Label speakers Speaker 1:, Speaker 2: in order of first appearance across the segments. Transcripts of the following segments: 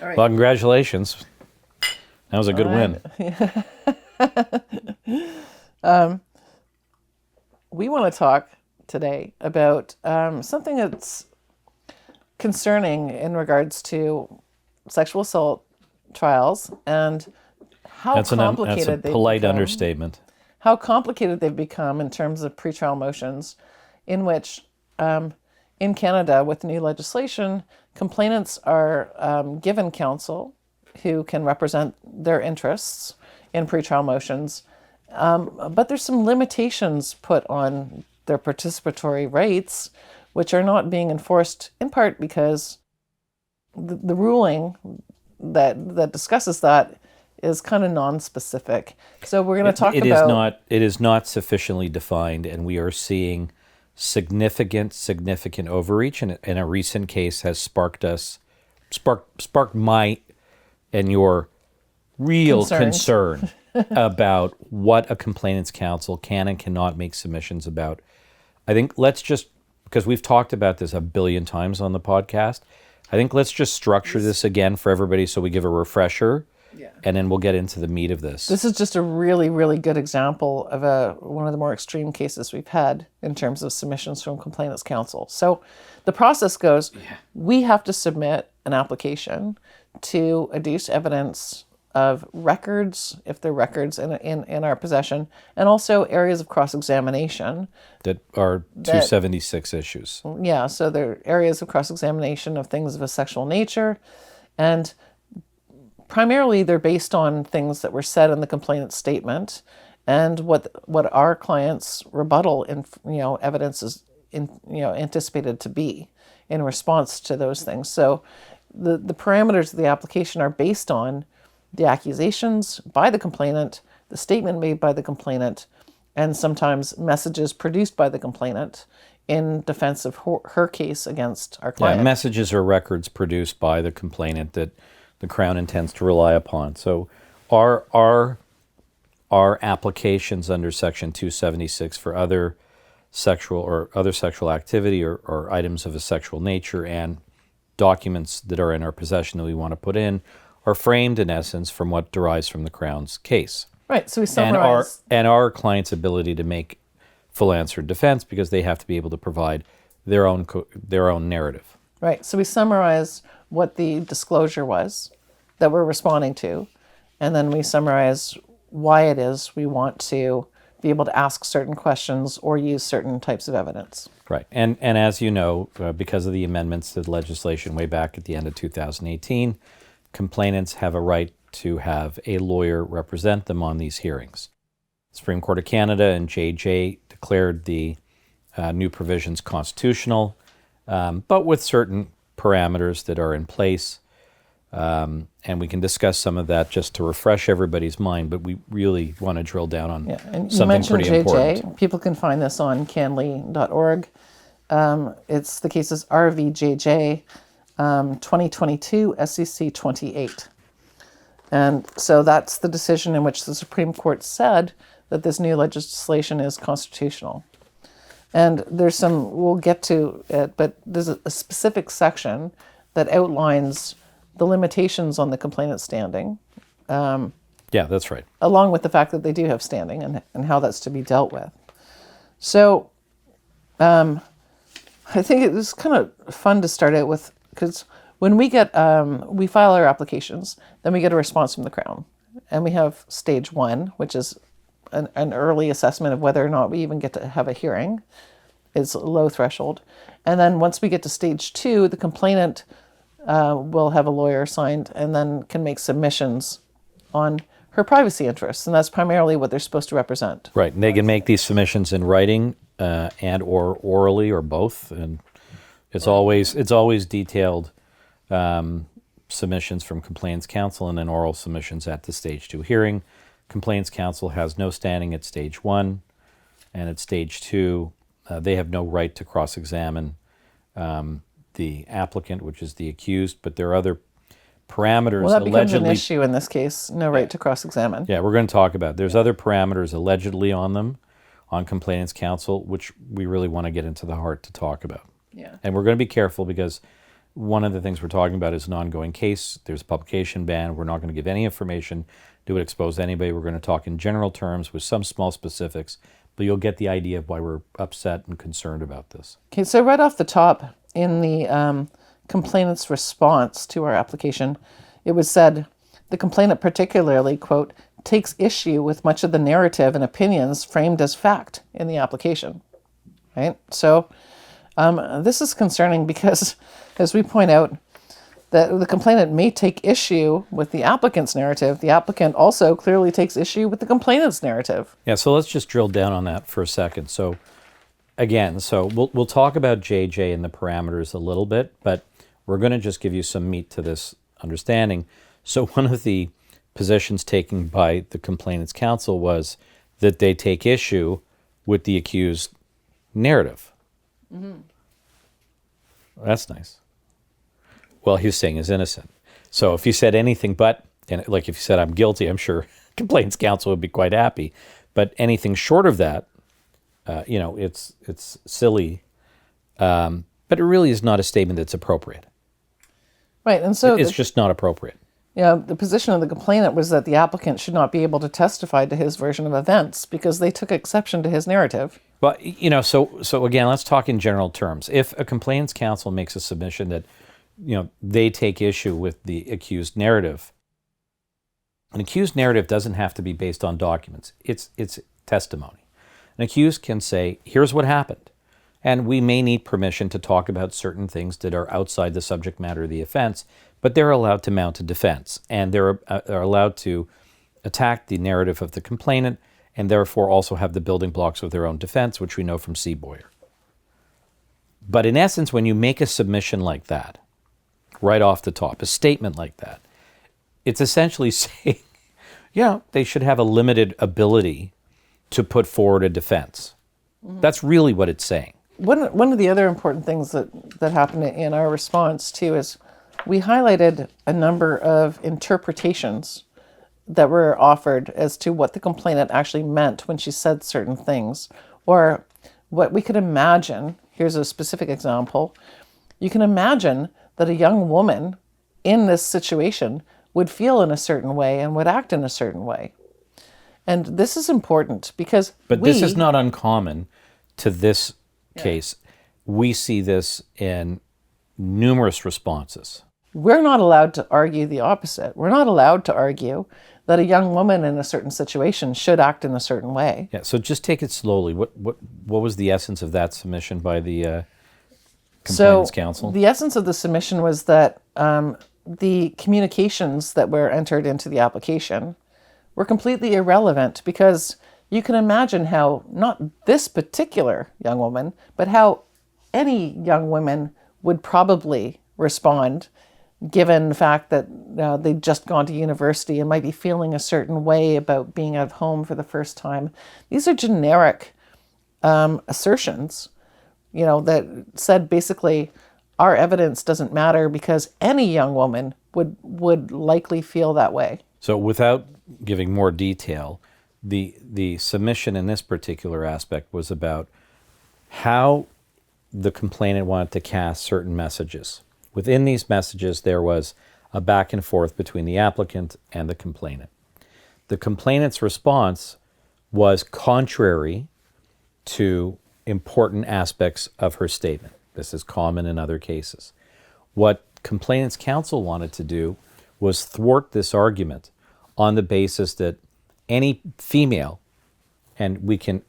Speaker 1: All right.
Speaker 2: Well, congratulations. That was a good win.
Speaker 1: We want to talk today about something that's concerning in regards to sexual assault trials and how
Speaker 2: That's a
Speaker 1: complicated they've
Speaker 2: polite
Speaker 1: become.
Speaker 2: understatement.
Speaker 1: How complicated they've become in terms of pretrial motions, in which, in Canada, with new legislation, complainants are given counsel who can represent their interests in pretrial motions, but there's some limitations put on their participatory rights, which are not being enforced, in part because the ruling that discusses that is kind of non-specific. So we're going to talk about...
Speaker 2: It is not sufficiently defined, and we are seeing significant overreach, and a recent case has sparked my and your real concern about what a complainant's counsel can and cannot make submissions about. I think because we've talked about this a billion times on the podcast, I think let's just structure this again for everybody so we give a refresher. Yeah. And then we'll get into the meat of this.
Speaker 1: This is just a really, really good example of one of the more extreme cases we've had in terms of submissions from complainants' counsel. So the process goes, we have to submit an application to adduce evidence of records, if they're records in our possession, and also areas of cross-examination.
Speaker 2: That are 276 issues.
Speaker 1: Yeah, so they're areas of cross-examination of things of a sexual nature, and primarily, they're based on things that were said in the complainant's statement, and what our client's rebuttal evidence is anticipated to be in response to those things. So, the parameters of the application are based on the accusations by the complainant, the statement made by the complainant, and sometimes messages produced by the complainant in defense of her case against our client.
Speaker 2: Yeah, messages or records produced by the complainant that the Crown intends to rely upon. So our applications under Section 276 for other sexual activity or items of a sexual nature and documents that are in our possession that we want to put in are framed, in essence, from what derives from the Crown's case.
Speaker 1: Right, so we summarize...
Speaker 2: And our client's ability to make full answered defense, because they have to be able to provide their own narrative.
Speaker 1: Right, so we summarize what the disclosure was that we're responding to, and then we summarize why it is we want to be able to ask certain questions or use certain types of evidence.
Speaker 2: Right, and as you know, because of the amendments to the legislation way back at the end of 2018, complainants have a right to have a lawyer represent them on these hearings. The Supreme Court of Canada and JJ declared the new provisions constitutional, but with certain parameters that are in place. And we can discuss some of that just to refresh everybody's mind, but we really want to drill down on something pretty important.
Speaker 1: People can find this on canly.org. The case is RVJJ 2022 SCC 28. And so that's the decision in which the Supreme Court said that this new legislation is constitutional. And we'll get to it, but there's a specific section that outlines the limitations on the complainant's standing.
Speaker 2: Yeah, that's right.
Speaker 1: Along with the fact that they do have standing and how that's to be dealt with. So I think it was kind of fun to start out with, because when we file our applications, then we get a response from the Crown. And we have stage 1, which is an early assessment of whether or not we even get to have a hearing. It's a low threshold. And then once we get to stage 2, the complainant will have a lawyer assigned and then can make submissions on her privacy interests. And that's primarily what they're supposed to represent.
Speaker 2: Right. And they can make these submissions in writing and or orally or both. And it's always detailed submissions from complainants counsel and then oral submissions at the stage 2 hearing. Complainants counsel has no standing at stage 1, and at stage 2, they have no right to cross-examine the applicant, which is the accused, but there are other parameters.
Speaker 1: Well, that becomes an issue in this case, no right to cross-examine.
Speaker 2: Yeah, we're going to talk about it. There's other parameters allegedly on them, on complainants counsel, which we really want to get into the heart to talk about.
Speaker 1: Yeah.
Speaker 2: And we're going to be careful because one of the things we're talking about is an ongoing case. There's a publication ban. We're not going to give any information. Do it expose to anybody. We're going to talk in general terms with some small specifics, but you'll get the idea of why we're upset and concerned about this.
Speaker 1: Okay, so right off the top, in the complainant's response to our application, it was said, the complainant particularly, quote, takes issue with much of the narrative and opinions framed as fact in the application, right? So this is concerning because, as we point out, that the complainant may take issue with the applicant's narrative. The applicant also clearly takes issue with the complainant's narrative.
Speaker 2: Yeah, so let's just drill down on that for a second. So again, we'll talk about JJ and the parameters a little bit, but we're going to just give you some meat to this understanding. So one of the positions taken by the complainant's counsel was that they take issue with the accused narrative. Mm-hmm. That's nice. Well, he's saying he's innocent. So if he said anything but, and like if he said I'm guilty, I'm sure complainant's counsel would be quite happy. But anything short of that, it's silly. But it really is not a statement that's appropriate.
Speaker 1: Right, and so
Speaker 2: it's just not appropriate.
Speaker 1: Yeah, the position of the complainant was that the applicant should not be able to testify to his version of events because they took exception to his narrative.
Speaker 2: Well, so again, let's talk in general terms. If a complainant's counsel makes a submission that, they take issue with the accused narrative, an accused narrative doesn't have to be based on documents. It's testimony. An accused can say, here's what happened. And we may need permission to talk about certain things that are outside the subject matter of the offense, but they're allowed to mount a defense, and they're allowed to attack the narrative of the complainant, and therefore also have the building blocks of their own defense, which we know from Seaboyer. But in essence, when you make a submission like that, right off the top, a statement like that, it's essentially saying, they should have a limited ability to put forward a defense. Mm-hmm. That's really what it's saying.
Speaker 1: One of the other important things that happened in our response, too, is we highlighted a number of interpretations that were offered as to what the complainant actually meant when she said certain things, or what we could imagine. Here's a specific example. You can imagine that a young woman in this situation would feel in a certain way and would act in a certain way. And this is important because
Speaker 2: this is not uncommon to this case. We see this in numerous responses.
Speaker 1: We're not allowed to argue the opposite. We're not allowed to argue that a young woman in a certain situation should act in a certain way.
Speaker 2: Yeah, so just take it slowly. What was the essence of that submission by the complainant's counsel?
Speaker 1: The essence of the submission was that the communications that were entered into the application were completely irrelevant because you can imagine how, not this particular young woman, but how any young woman would probably respond given the fact that they'd just gone to university and might be feeling a certain way about being out of home for the first time. These are generic assertions, that said basically our evidence doesn't matter because any young woman would likely feel that way.
Speaker 2: So without giving more detail, the submission in this particular aspect was about how the complainant wanted to cast certain messages. Within these messages, there was a back and forth between the applicant and the complainant. The complainant's response was contrary to important aspects of her statement. This is common in other cases. What complainant's counsel wanted to do was thwart this argument on the basis that any female, and we can,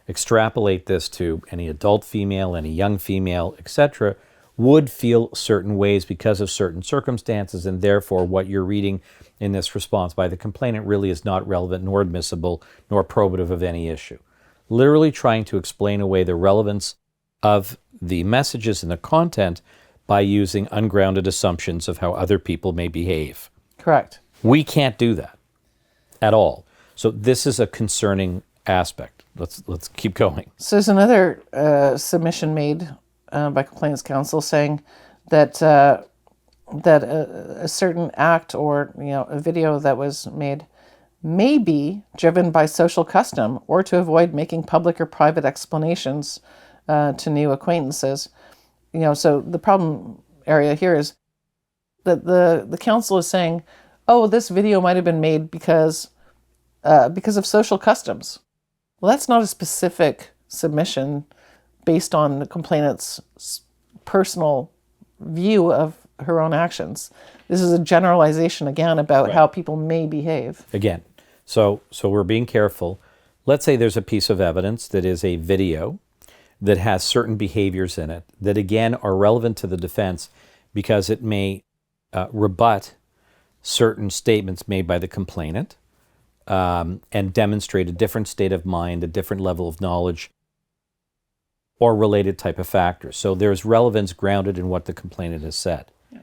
Speaker 2: extrapolate this to any adult female, any young female, etc., would feel certain ways because of certain circumstances, and therefore what you're reading in this response by the complainant really is not relevant, nor admissible, nor probative of any issue. Literally trying to explain away the relevance of the messages and the content by using ungrounded assumptions of how other people may behave.
Speaker 1: Correct.
Speaker 2: We can't do that at all. So this is a concerning aspect. Let's keep going.
Speaker 1: So there's another submission made by complainant's counsel saying that a certain act or a video that was made may be driven by social custom or to avoid making public or private explanations to new acquaintances. so the problem area here is that the counsel is saying, oh, this video might have been made because of social customs. Well, that's not a specific submission based on the complainant's personal view of her own actions. This is a generalization, again, about how people may behave.
Speaker 2: Again, so we're being careful. Let's say there's a piece of evidence that is a video that has certain behaviors in it that, again, are relevant to the defense because it may rebut certain statements made by the complainant and demonstrate a different state of mind, a different level of knowledge, or related type of factors. So there's relevance grounded in what the complainant has said. Yeah.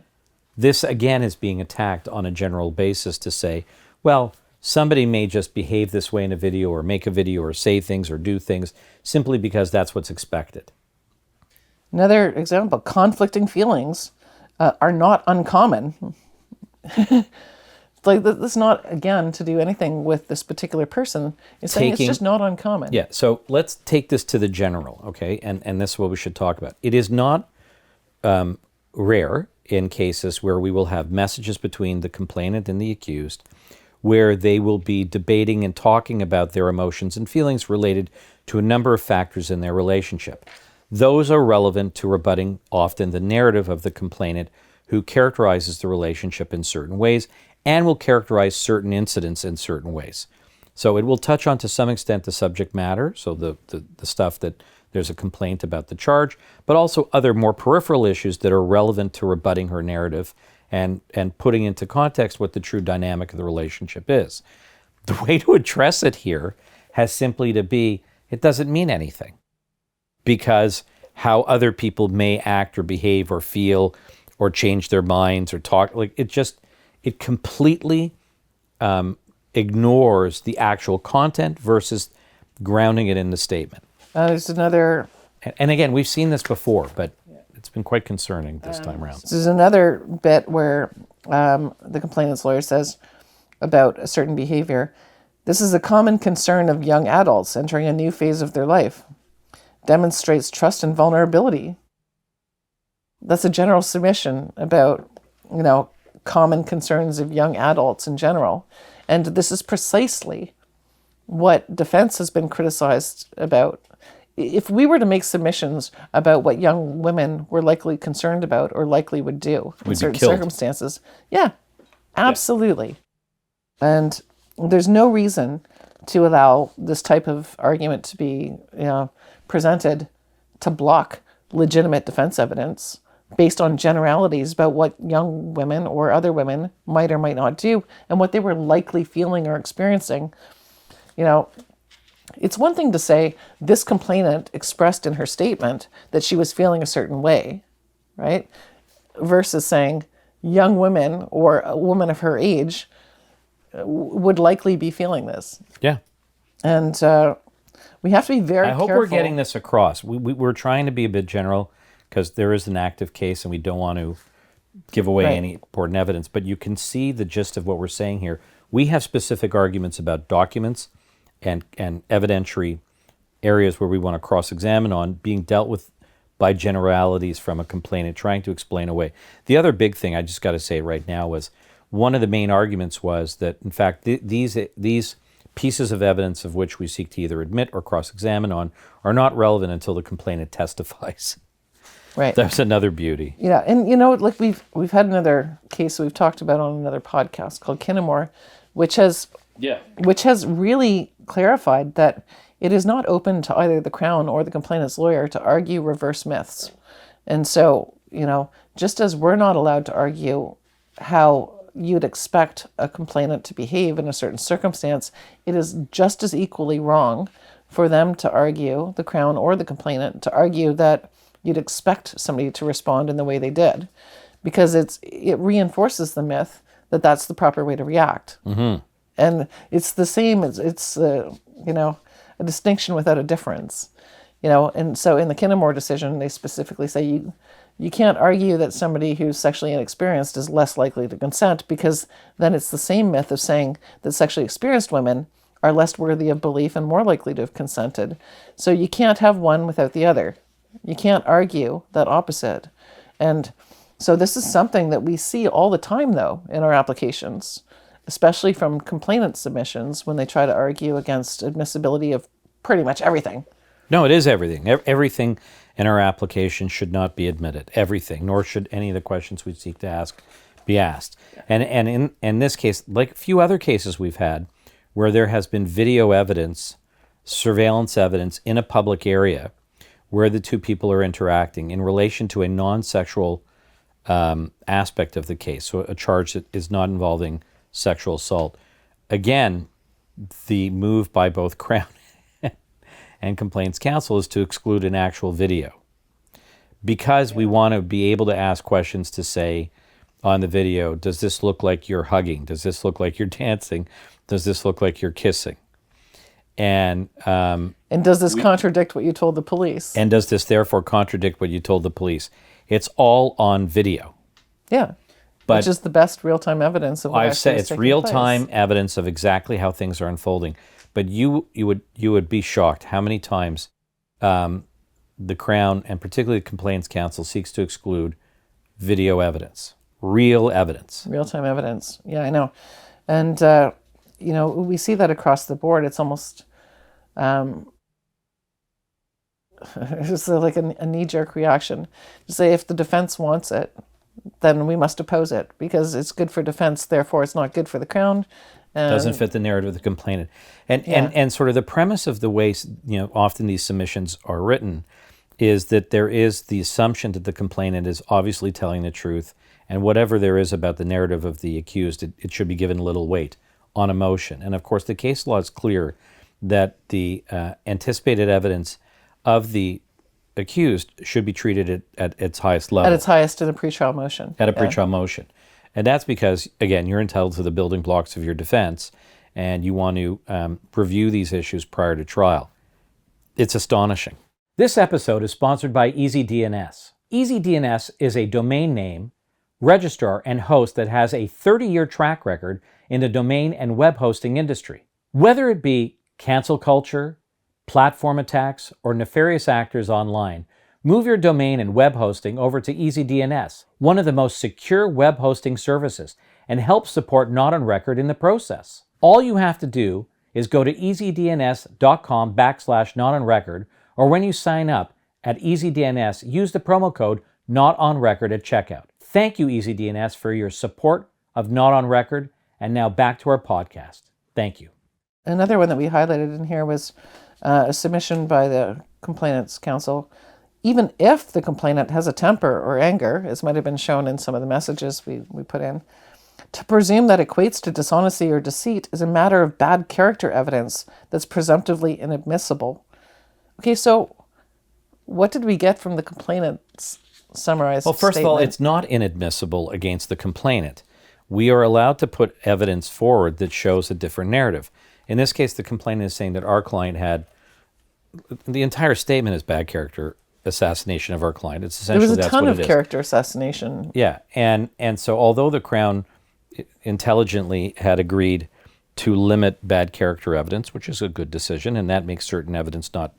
Speaker 2: This, again, is being attacked on a general basis to say, well, somebody may just behave this way in a video or make a video or say things or do things simply because that's what's expected.
Speaker 1: Another example, conflicting feelings are not uncommon. Like, this is not, again, to do anything with this particular person. It's saying it's just not uncommon.
Speaker 2: Yeah, so let's take this to the general, okay? And this is what we should talk about. It is not rare in cases where we will have messages between the complainant and the accused where they will be debating and talking about their emotions and feelings related to a number of factors in their relationship. Those are relevant to rebutting often the narrative of the complainant who characterizes the relationship in certain ways and will characterize certain incidents in certain ways. So it will touch on, to some extent, the subject matter, so the stuff that there's a complaint about the charge, but also other more peripheral issues that are relevant to rebutting her narrative and putting into context what the true dynamic of the relationship is. The way to address it here has simply to be, it doesn't mean anything, because how other people may act or behave or feel or change their minds or talk, like it completely ignores the actual content versus grounding it in the statement.
Speaker 1: There's another...
Speaker 2: And again, we've seen this before, but it's been quite concerning this time around.
Speaker 1: There's another bit where the complainant's lawyer says about a certain behavior, this is a common concern of young adults entering a new phase of their life. Demonstrates trust and vulnerability. That's a general submission about, common concerns of young adults in general. And this is precisely what defense has been criticized about. If we were to make submissions about what young women were likely concerned about or likely would do in certain circumstances, absolutely. And there's no reason to allow this type of argument to be presented to block legitimate defense evidence based on generalities about what young women or other women might or might not do and what they were likely feeling or experiencing. It's one thing to say this complainant expressed in her statement that she was feeling a certain way, right? Versus saying young women or a woman of her age would likely be feeling this.
Speaker 2: Yeah.
Speaker 1: And we have to be very careful.
Speaker 2: I hope we're getting this across. We're trying to be a bit general because there is an active case and we don't want to give away any important evidence. But you can see the gist of what we're saying here. We have specific arguments about documents and evidentiary areas where we want to cross-examine on being dealt with by generalities from a complainant trying to explain away. The other big thing I just got to say right now was one of the main arguments was that, in fact, these pieces of evidence of which we seek to either admit or cross-examine on are not relevant until the complainant testifies.
Speaker 1: Right.
Speaker 2: That's another beauty.
Speaker 1: Yeah, and like we've had another case we've talked about on another podcast called Kinnamore, which has really clarified that it is not open to either the Crown or the complainant's lawyer to argue reverse myths. And so, just as we're not allowed to argue how you'd expect a complainant to behave in a certain circumstance, it is just as equally wrong for them to argue, the Crown or the complainant, to argue that you'd expect somebody to respond in the way they did, because it reinforces the myth that that's the proper way to react. Mm-hmm. And it's the same, it's a distinction without a difference. And so in the Kinnamore decision, they specifically say you can't argue that somebody who's sexually inexperienced is less likely to consent, because then it's the same myth of saying that sexually experienced women are less worthy of belief and more likely to have consented. So you can't have one without the other. You can't argue that opposite. And so this is something that we see all the time, though, in our applications, especially from complainant submissions when they try to argue against admissibility of pretty much everything.
Speaker 2: No, it is everything. Everything in our application should not be admitted. Everything, nor should any of the questions we seek to ask be asked. And in this case, like a few other cases we've had, where there has been video evidence, surveillance evidence in a public area where the two people are interacting in relation to a non-sexual aspect of the case, so a charge that is not involving sexual assault. Again, the move by both Crown and Complaints Counsel is to exclude an actual video, because we want to be able to ask questions to say on the video, does this look like you're hugging? Does this look like you're dancing? Does this look like you're kissing? And
Speaker 1: does this contradict what you told the police?
Speaker 2: And does this therefore contradict what you told the police? It's all on video.
Speaker 1: Yeah,
Speaker 2: but
Speaker 1: which is the best real-time evidence of what
Speaker 2: I've said.
Speaker 1: is
Speaker 2: It's
Speaker 1: taking
Speaker 2: real-time
Speaker 1: place.
Speaker 2: evidence of exactly how things are unfolding. But you would be shocked how many times the Crown and particularly the Complaints Counsel seeks to exclude video evidence, real evidence.
Speaker 1: Real-time evidence. Yeah, I know. And, we see that across the board. It's almost it's like a knee-jerk reaction. To say if the defense wants it, then we must oppose it because it's good for defense, therefore it's not good for the Crown.
Speaker 2: Doesn't fit the narrative of the complainant. And sort of the premise of the way, often these submissions are written is that there is the assumption that the complainant is obviously telling the truth, and whatever there is about the narrative of the accused, it should be given little weight on emotion. And of course, the case law is clear that the anticipated evidence of the accused should be treated at its highest level.
Speaker 1: At its highest in a pretrial motion.
Speaker 2: At a pretrial motion. And that's because, again, you're entitled to the building blocks of your defense, and you want to review these issues prior to trial. It's astonishing. This episode is sponsored by EasyDNS. EasyDNS is a domain name, registrar, and host that has a 30-year track record in the domain and web hosting industry. Whether it be cancel culture, platform attacks, or nefarious actors online, move your domain and web hosting over to EasyDNS, one of the most secure web hosting services, and help support Not on Record in the process. All you have to do is go to easydns.com/notonrecord, or when you sign up at EasyDNS, use the promo code NOTONRECORD at checkout. Thank you, EasyDNS, for your support of Not on Record. And now back to our podcast. Thank you.
Speaker 1: Another one that we highlighted in here was a submission by the Complainants Counsel. Even if the complainant has a temper or anger, as might have been shown in some of the messages we put in, to presume that equates to dishonesty or deceit is a matter of bad character evidence that's presumptively inadmissible. Okay, so what did we get from the complainant's summarized
Speaker 2: Well, first
Speaker 1: statement?
Speaker 2: of all, it's not inadmissible against the complainant. We are allowed to put evidence forward that shows a different narrative. In this case, the complainant is saying that our client had, the entire statement is bad character assassination of our client. It's essentially
Speaker 1: there was a
Speaker 2: that's
Speaker 1: ton
Speaker 2: what
Speaker 1: of
Speaker 2: it is.
Speaker 1: character assassination.
Speaker 2: Yeah, and so although the Crown intelligently had agreed to limit bad character evidence, which is a good decision, and that makes certain evidence not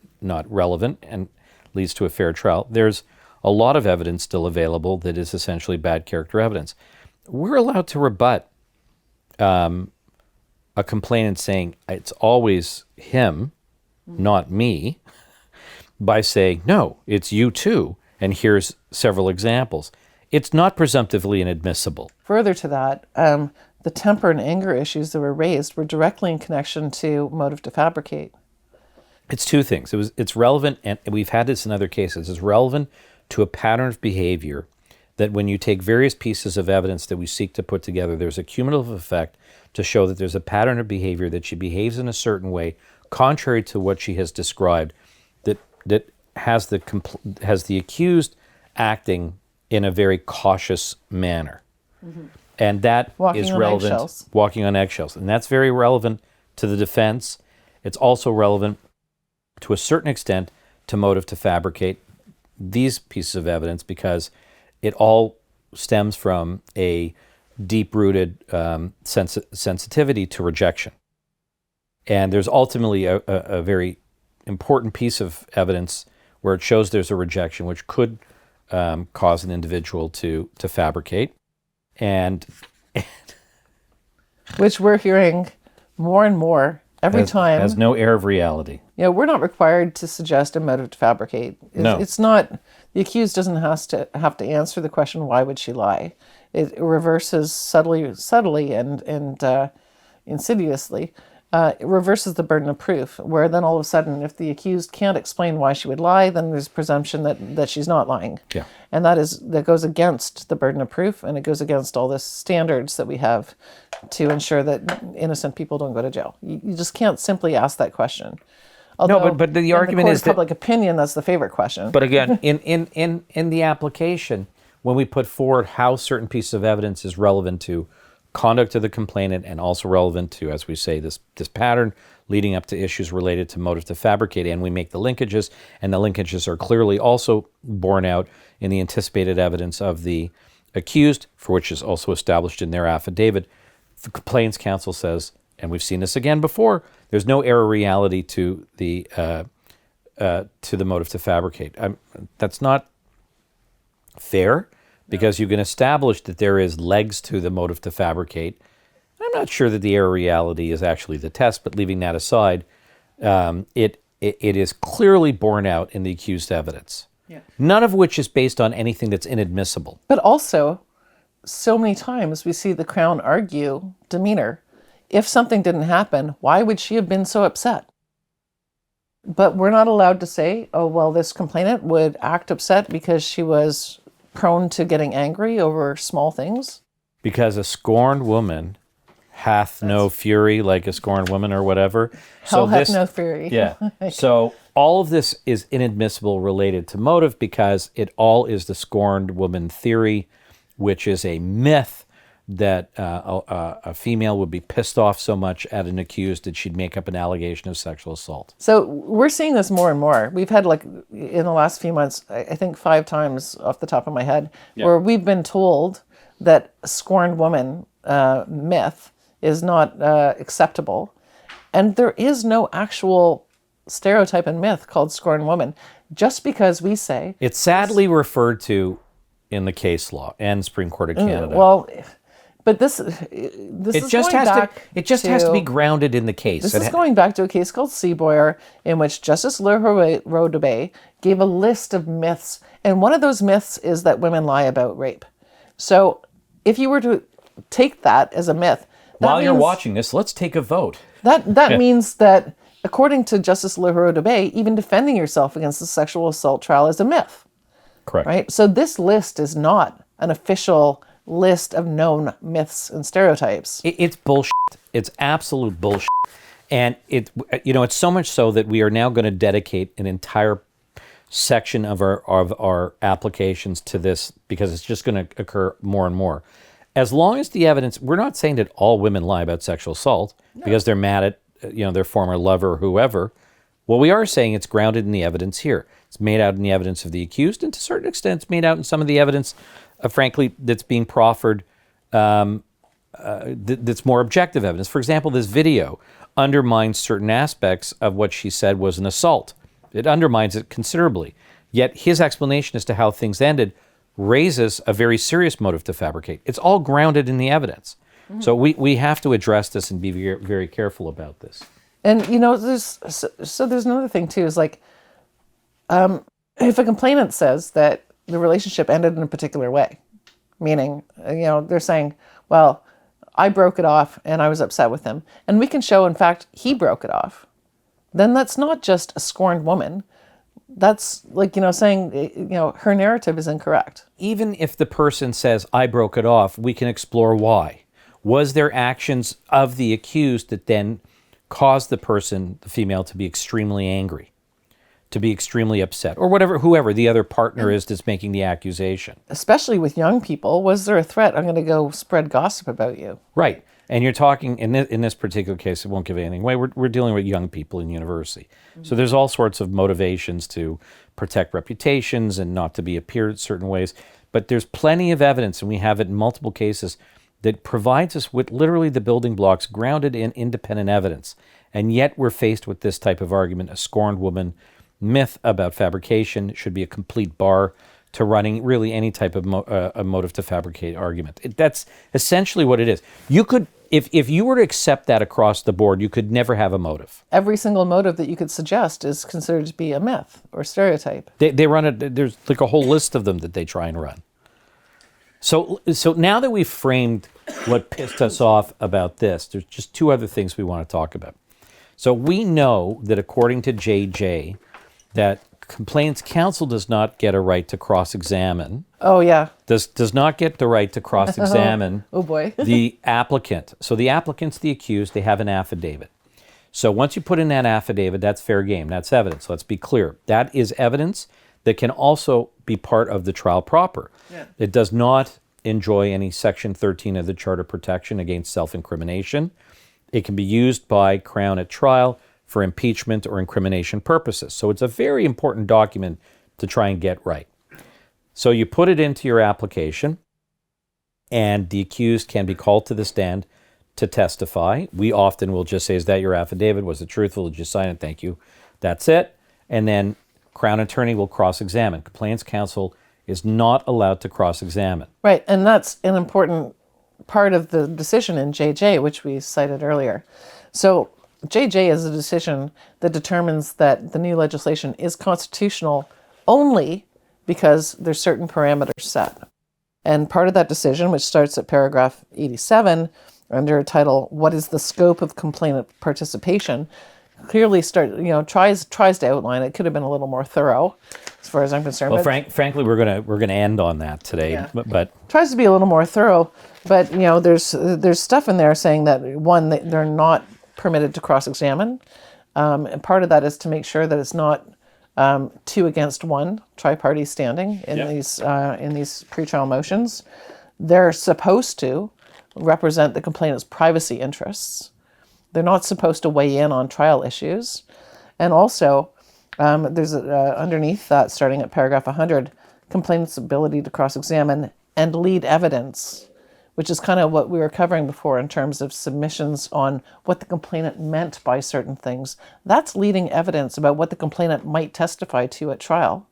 Speaker 2: relevant and leads to a fair trial, there's a lot of evidence still available that is essentially bad character evidence. We're allowed to rebut a complainant saying it's always him, not me, by saying, no, it's you too, and here's several examples. It's not presumptively inadmissible.
Speaker 1: Further to that, the temper and anger issues that were raised were directly in connection to motive to fabricate.
Speaker 2: It's two things. It's relevant, and we've had this in other cases. It's relevant to a pattern of behavior that when you take various pieces of evidence that we seek to put together, there's a cumulative effect to show that there's a pattern of behavior, that she behaves in a certain way, contrary to what she has described, that has the accused acting in a very cautious manner. Mm-hmm. And that is relevant. Walking on eggshells. And that's very relevant to the defense. It's also relevant to a certain extent to motive to fabricate these pieces of evidence, because it all stems from a deep-rooted sensitivity to rejection. And there's ultimately a very important piece of evidence where it shows there's a rejection, which could cause an individual to fabricate. And
Speaker 1: which we're hearing more and more every time.
Speaker 2: Has no air of reality.
Speaker 1: We're not required to suggest a motive to fabricate.
Speaker 2: No.
Speaker 1: It's not, the accused doesn't have to answer the question, why would she lie? It reverses subtly and insidiously. It reverses the burden of proof, where then all of a sudden, if the accused can't explain why she would lie, then there's presumption that she's not lying.
Speaker 2: Yeah.
Speaker 1: And that goes against the burden of proof, and it goes against all the standards that we have to ensure that innocent people don't go to jail. You just can't simply ask that question. Although,
Speaker 2: but the argument is that
Speaker 1: public opinion, that's the favorite question.
Speaker 2: But again, in the application, when we put forward how certain pieces of evidence is relevant to conduct of the complainant and also relevant to, as we say, this pattern leading up to issues related to motive to fabricate, and we make the linkages, and the linkages are clearly also borne out in the anticipated evidence of the accused, for which is also established in their affidavit. The complainant's counsel says, and we've seen this again before, there's no error reality to the motive to fabricate. That's not fair, because you can establish that there is legs to the motive to fabricate. I'm not sure that the error reality is actually the test, but leaving that aside, it is clearly borne out in the accused evidence.
Speaker 1: Yeah.
Speaker 2: None of which is based on anything that's inadmissible.
Speaker 1: But also, so many times we see the Crown argue demeanor. If something didn't happen, why would she have been so upset? But we're not allowed to say, oh, well, this complainant would act upset because she was prone to getting angry over small things.
Speaker 2: Because a scorned woman hath no fury like a scorned woman, or whatever.
Speaker 1: Hell hath no fury.
Speaker 2: Yeah. So all of this is inadmissible related to motive, because it all is the scorned woman theory, which is a myth that a female would be pissed off so much at an accused that she'd make up an allegation of sexual assault.
Speaker 1: So we're seeing this more and more. We've had, like, in the last few months, I think 5 times off the top of my head, where we've been told that scorned woman myth is not acceptable. And there is no actual stereotype and myth called scorned woman. Just because we say...
Speaker 2: It's sadly referred to in the case law and Supreme Court of Canada.
Speaker 1: Well... But this is
Speaker 2: just
Speaker 1: going back
Speaker 2: it just has to be grounded in the case.
Speaker 1: This is going back to a case called Seaboyer, in which Justice Roadblocks gave a list of myths, and one of those myths is that women lie about rape. So if you were to take that as a myth...
Speaker 2: While you're watching this, let's take a vote.
Speaker 1: That means that, according to Justice Roadblocks, even defending yourself against a sexual assault trial is a myth.
Speaker 2: Correct.
Speaker 1: Right? So this list is not an official list of known myths and stereotypes.
Speaker 2: It's bullshit. It's absolute bullshit. And it's so much so that we are now going to dedicate an entire section of our applications to this, because it's just going to occur more and more. As long as the evidence, we're not saying that all women lie about sexual assault because they're mad at their former lover or whoever. What we are saying, it's grounded in the evidence here. It's made out in the evidence of the accused, and to a certain extent, it's made out in some of the evidence, frankly, that's being proffered, that's more objective evidence. For example, this video undermines certain aspects of what she said was an assault. It undermines it considerably. Yet his explanation as to how things ended raises a very serious motive to fabricate. It's all grounded in the evidence. Mm-hmm. So we have to address this and be very, very careful about this.
Speaker 1: And, there's another thing, too, is like, if a complainant says that the relationship ended in a particular way, meaning, they're saying, well, I broke it off and I was upset with him, and we can show, in fact, he broke it off, then that's not just a scorned woman. That's like, saying, her narrative is incorrect.
Speaker 2: Even if the person says, I broke it off, we can explore why. Was there actions of the accused that then caused the person, the female, to be extremely angry, to be extremely upset, or whoever the other partner is that's making the accusation?
Speaker 1: Especially with young people, was there a threat? I'm going to go spread gossip about you.
Speaker 2: Right. And you're talking, in this particular case, it won't give anything away, we're dealing with young people in university. Mm-hmm. So there's all sorts of motivations to protect reputations and not to be appeared certain ways. But there's plenty of evidence, and we have it in multiple cases, that provides us with literally the building blocks grounded in independent evidence. And yet we're faced with this type of argument, a scorned woman myth about fabrication should be a complete bar to running really any type of a motive to fabricate argument. That's essentially what it is. You could, if you were to accept that across the board, you could never have a motive.
Speaker 1: Every single motive that you could suggest is considered to be a myth or stereotype.
Speaker 2: They run it. There's like a whole list of them that they try and run. So now that we've framed what pissed us off about this, there's just two other things we want to talk about. So we know that according to JJ, that complainant's counsel does not get a right to cross-examine.
Speaker 1: Oh, yeah.
Speaker 2: Does not get the right to cross-examine
Speaker 1: oh boy.
Speaker 2: the applicant. So the applicant's the accused. They have an affidavit. So once you put in that affidavit, that's fair game. That's evidence. Let's be clear. That is evidence that can also be part of the trial proper.
Speaker 1: Yeah.
Speaker 2: It does not enjoy any Section 13 of the Charter protection against self-incrimination. It can be used by Crown at trial for impeachment or incrimination purposes. So it's a very important document to try and get right. So you put it into your application, and the accused can be called to the stand to testify. We often will just say, is that your affidavit? Was it truthful? Did you sign it? Thank you. That's it. And then Crown attorney will cross-examine. Complainant's counsel is not allowed to cross-examine.
Speaker 1: Right, and that's an important part of the decision in JJ, which we cited earlier. So JJ is a decision that determines that the new legislation is constitutional only because there's certain parameters set. And part of that decision, which starts at paragraph 87, under a title, "What is the scope of complainant participation?" clearly tries to outline. It could have been a little more thorough, as far as I'm concerned.
Speaker 2: Well, frankly, we're gonna end on that today.
Speaker 1: Yeah.
Speaker 2: But
Speaker 1: tries to be a little more thorough. But there's stuff in there saying that one, they're not permitted to cross-examine, and part of that is to make sure that it's not 2 against 1 tri-party standing in these pretrial motions. They're supposed to represent the complainant's privacy interests. They're not supposed to weigh in on trial issues. And also, there's underneath that, starting at paragraph 100, complainant's ability to cross-examine and lead evidence, which is kind of what we were covering before in terms of submissions on what the complainant meant by certain things. That's leading evidence about what the complainant might testify to at trial.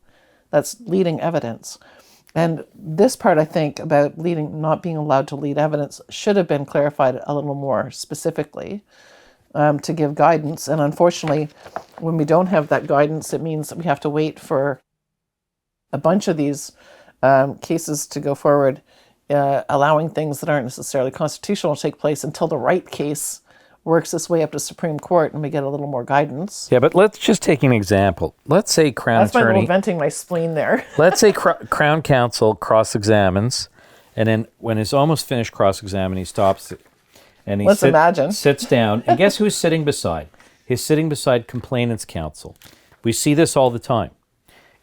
Speaker 1: That's leading evidence. And this part, I think, about not being allowed to lead evidence should have been clarified a little more specifically to give guidance. And unfortunately, when we don't have that guidance, it means that we have to wait for a bunch of these cases to go forward, allowing things that aren't necessarily constitutional to take place until the right case works its way up to Supreme Court and we get a little more guidance.
Speaker 2: Yeah, but let's just take an example. Let's say Crown
Speaker 1: That's
Speaker 2: attorney...
Speaker 1: my venting my spleen there.
Speaker 2: Let's say Crown counsel cross-examines, and then when he's almost finished cross-examining, he stops and he sits down. And guess who's sitting beside? He's sitting beside complainant's counsel. We see this all the time.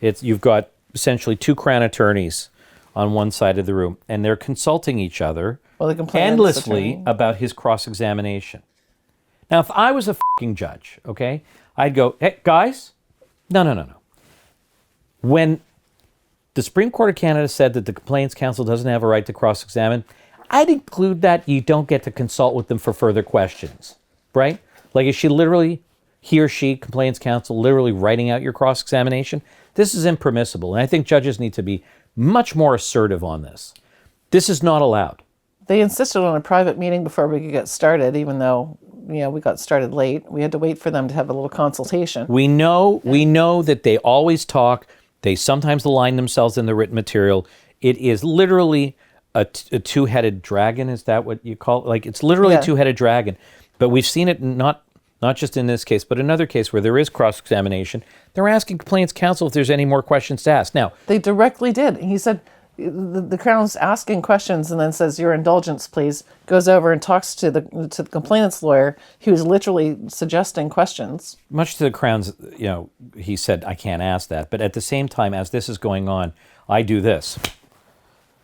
Speaker 2: You've got essentially 2 Crown attorneys on one side of the room, and they're consulting each other endlessly about his cross-examination. Now, if I was a fucking judge, okay, I'd go, hey, guys, no. When the Supreme Court of Canada said that the complainant's counsel doesn't have a right to cross-examine, I'd include that you don't get to consult with them for further questions, right? Like, is he or she, complainant's counsel, literally writing out your cross-examination? This is impermissible, and I think judges need to be much more assertive on this. This is not allowed.
Speaker 1: They insisted on a private meeting before we could get started, even though we got started late. We had to wait for them to have a little consultation.
Speaker 2: We know that they always talk. They sometimes align themselves in the written material. It is literally a two-headed dragon. Is that what you call it? Like, it's literally a two-headed dragon. But we've seen it not just in this case, but another case where there is cross-examination. They're asking complainant's counsel if there's any more questions to ask. Now,
Speaker 1: they directly did. He said, the Crown's asking questions and then says, "Your indulgence, please," goes over and talks to the complainant's lawyer, who was literally suggesting questions.
Speaker 2: Much to the Crown's, he said, I can't ask that. But at the same time, as this is going on, I do this.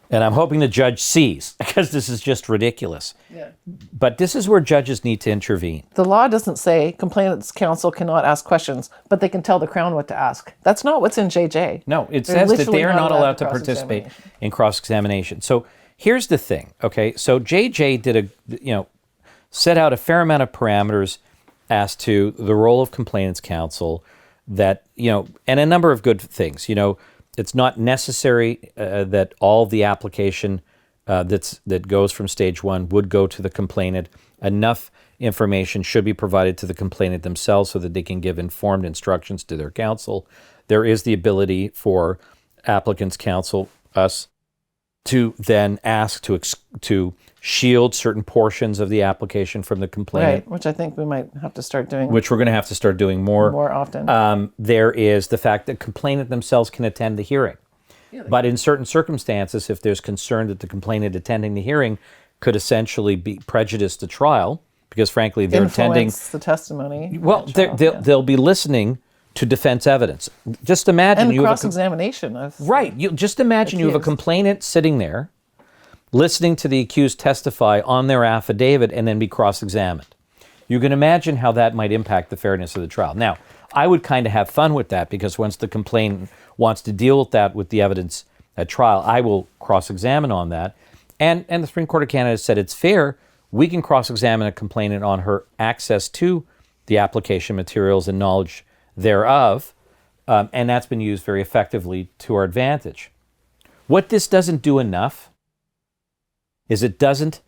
Speaker 2: And I'm hoping the judge sees, because this is just ridiculous.
Speaker 1: Yeah.
Speaker 2: But this is where judges need to intervene.
Speaker 1: The law doesn't say complainant's counsel cannot ask questions, but they can tell the Crown what to ask. That's not what's in JJ.
Speaker 2: No, it says that they are not allowed to participate in cross-examination. So here's the thing, okay? So JJ set out a fair amount of parameters as to the role of complainant's counsel, that, and a number of good things. It's not necessary that all the application that goes from stage one would go to the complainant. Enough information should be provided to the complainant themselves so that they can give informed instructions to their counsel. There is the ability for applicants' counsel, us, to then ask to shield certain portions of the application from the complainant.
Speaker 1: Right, which I think we might have to start doing.
Speaker 2: Which we're going to have to start doing more
Speaker 1: often.
Speaker 2: There is the fact that complainant themselves can attend the hearing. But in certain circumstances, if there's concern that the complainant attending the hearing could essentially be prejudiced to trial, because frankly they're attending
Speaker 1: the testimony.
Speaker 2: Well, they'll be listening to defense evidence. Just imagine
Speaker 1: you cross-examination of
Speaker 2: you just imagine you have a complainant sitting there listening to the accused testify on their affidavit and then be cross-examined. You can imagine how that might impact the fairness of the trial. Now, I would kind of have fun with that, because once the complainant wants to deal with that with the evidence at trial, I will cross-examine on that. And the Supreme Court of Canada said it's fair. We can cross-examine a complainant on her access to the application materials and knowledge thereof, and that's been used very effectively to our advantage. What this doesn't do enough is it doesn't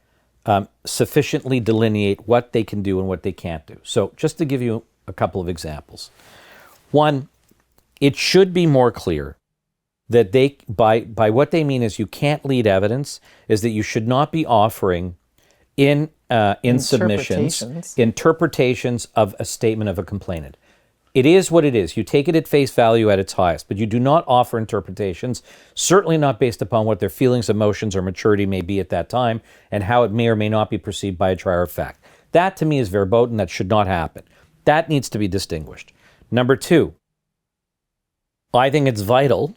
Speaker 2: sufficiently delineate what they can do and what they can't do. So just to give you a couple of examples. One, it should be more clear that they, by what they mean is you can't lead evidence, is that you should not be offering in submissions interpretations of a statement of a complainant. It is what it is. You take it at face value at its highest, but you do not offer interpretations, certainly not based upon what their feelings, emotions, or maturity may be at that time, and how it may or may not be perceived by a trier of fact. That, to me, is verboten. That should not happen. That needs to be distinguished. Number two, I think it's vital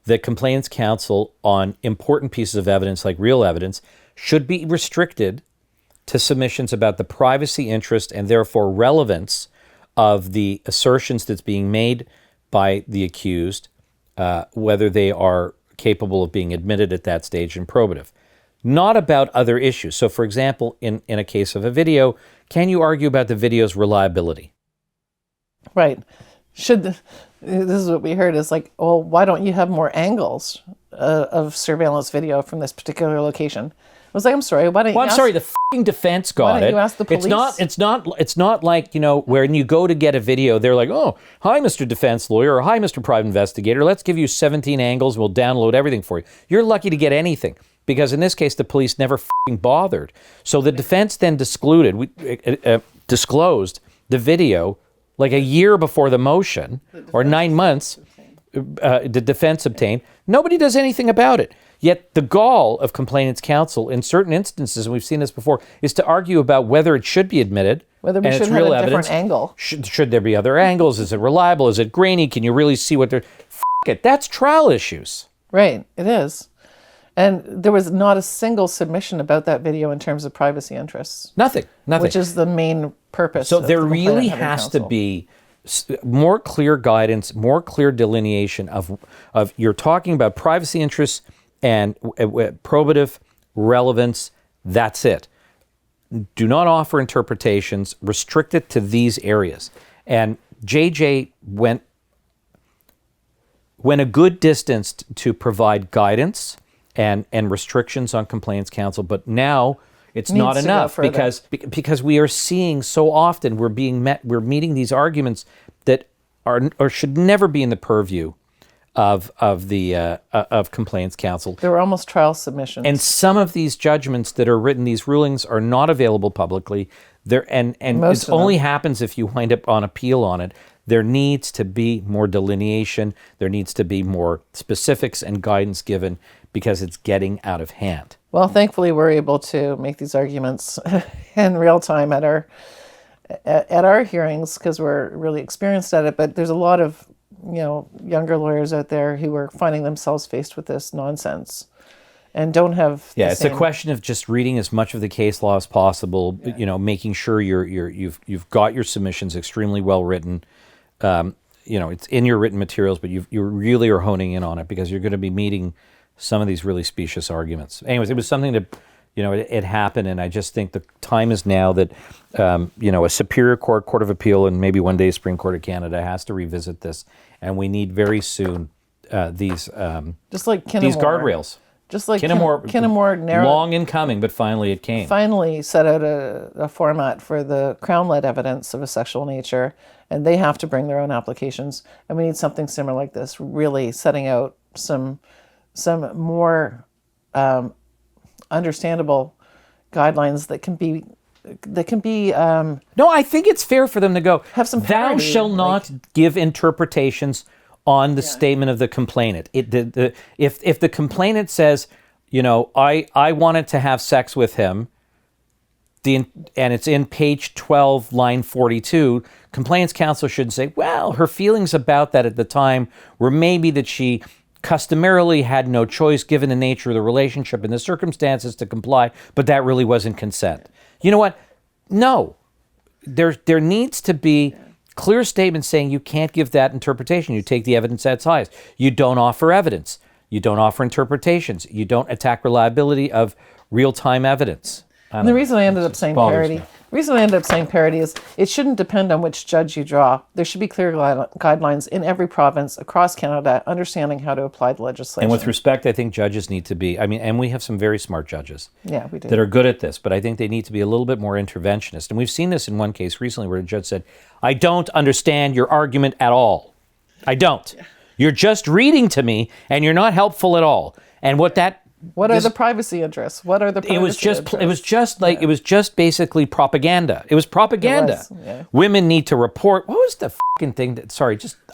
Speaker 2: that complainants' counsel on important pieces of evidence, like real evidence, should be restricted to submissions about the privacy interest and therefore relevance of the assertions that's being made by the accused, whether they are capable of being admitted at that stage and probative. Not about other issues. So, for example, in a case of a video, can you argue about the video's reliability?
Speaker 1: Right. This is what we heard, is like, well, why don't you have more angles of surveillance video from this particular location? I was like, I'm sorry, why don't you
Speaker 2: sorry, the f***ing defense got it.
Speaker 1: Why don't you ask the police?
Speaker 2: It's not like, when you go to get a video, they're like, oh, hi, Mr. Defense Lawyer, or hi, Mr. Private Investigator, let's give you 17 angles, we'll download everything for you. You're lucky to get anything, because in this case, the police never f***ing bothered. So the defense then disclosed the video like a year before the motion, or 9 months, the defense obtained. Nobody does anything about it. Yet the gall of complainants' counsel in certain instances, and we've seen this before, is to argue about whether it should be admitted.
Speaker 1: Whether we should have a different angle.
Speaker 2: Should there be other angles? Is it reliable? Is it grainy? Can you really see what they're... F*** it. That's trial issues.
Speaker 1: Right. It is. And there was not a single submission about that video in terms of privacy interests.
Speaker 2: Nothing.
Speaker 1: Which is the main purpose.
Speaker 2: So there really has to be more clear guidance, more clear delineation of you're talking about privacy interests and probative relevance. That's it. Do not offer interpretations. Restrict it to these areas. And JJ went a good distance to provide guidance and restrictions on complainants' counsel, but now it's not enough, because we are seeing so often we're meeting these arguments that are or should never be in the purview of complainants' counsel.
Speaker 1: They were almost trial submissions.
Speaker 2: And some of these judgments that are written, these rulings, are not available publicly. It only happens if you wind up on appeal on it. There needs to be more delineation. There needs to be more specifics and guidance given, because it's getting out of hand.
Speaker 1: Well, thankfully, we're able to make these arguments in real time at our hearings, because we're really experienced at it. But there's a lot of younger lawyers out there who are finding themselves faced with this nonsense and don't have.
Speaker 2: Yeah, it's a question of just reading as much of the case law as possible. Yeah. Making sure you've got your submissions extremely well written. It's in your written materials, but you really are honing in on it, because you're going to be meeting some of these really specious arguments. Anyways, it was something to it happened, and I just think the time is now that, a Superior Court, Court of Appeal, and maybe one day Supreme Court of Canada has to revisit this, and we need very soon these
Speaker 1: just like Kinnamore,
Speaker 2: these guardrails.
Speaker 1: Just like
Speaker 2: Kinnamore
Speaker 1: narrowed,
Speaker 2: long in coming, but finally it came.
Speaker 1: Finally set out a format for the Crown-led evidence of a sexual nature, and they have to bring their own applications. And we need something similar like this, really setting out some more understandable guidelines that can be.
Speaker 2: No, I think it's fair for them to go.
Speaker 1: Have some
Speaker 2: Thou
Speaker 1: parity,
Speaker 2: shall not give interpretations on the statement of the complainant. If the complainant says, I wanted to have sex with him, and it's in page 12, line 42, complainant's counsel should say, well, her feelings about that at the time were maybe that she customarily had no choice given the nature of the relationship and the circumstances to comply, but that really wasn't consent. You know what? No. There needs to be clear statements saying you can't give that interpretation. You take the evidence at its highest. You don't offer evidence. You don't offer interpretations. You don't attack reliability of real-time evidence.
Speaker 1: And the reason I ended up saying parity, is it shouldn't depend on which judge you draw. There should be clear guidelines in every province across Canada, understanding how to apply the legislation.
Speaker 2: And with respect, I think judges need to be, and we have some very smart judges
Speaker 1: we do.
Speaker 2: that are good at this, but I think they need to be a little bit more interventionist. And we've seen this in one case recently where a judge said, I don't understand your argument at all. I don't. Yeah. You're just reading to me, and you're not helpful at all. And what are the privacy interests? What are the privacy interests? It was just basically propaganda. It was propaganda. Women need to report. What was the fucking thing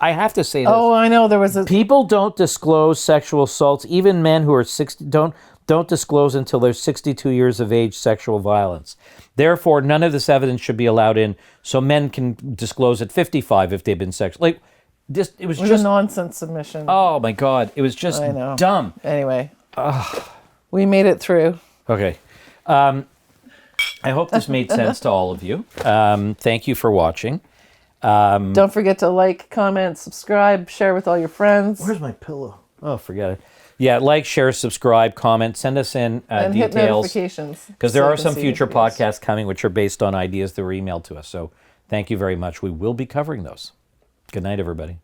Speaker 2: I have to say this.
Speaker 1: Oh, I know there was
Speaker 2: people don't disclose sexual assaults. Even men who are 60 don't disclose until they're 62 years of age sexual violence. Therefore, none of this evidence should be allowed in, so men can disclose at 55 if they've been sexual. It was just
Speaker 1: a nonsense submission.
Speaker 2: Oh my God. It was just dumb.
Speaker 1: Anyway. We made it through.
Speaker 2: Okay. I hope this made sense to all of you. Thank you for watching.
Speaker 1: Don't forget to like, comment, subscribe, share with all your friends.
Speaker 3: Where's my pillow?
Speaker 2: Oh, forget it. Yeah, like, share, subscribe, comment, send us in
Speaker 1: and
Speaker 2: details.
Speaker 1: Hit notifications.
Speaker 2: Because there are some future podcasts coming which are based on ideas that were emailed to us. So thank you very much. We will be covering those. Good night, everybody.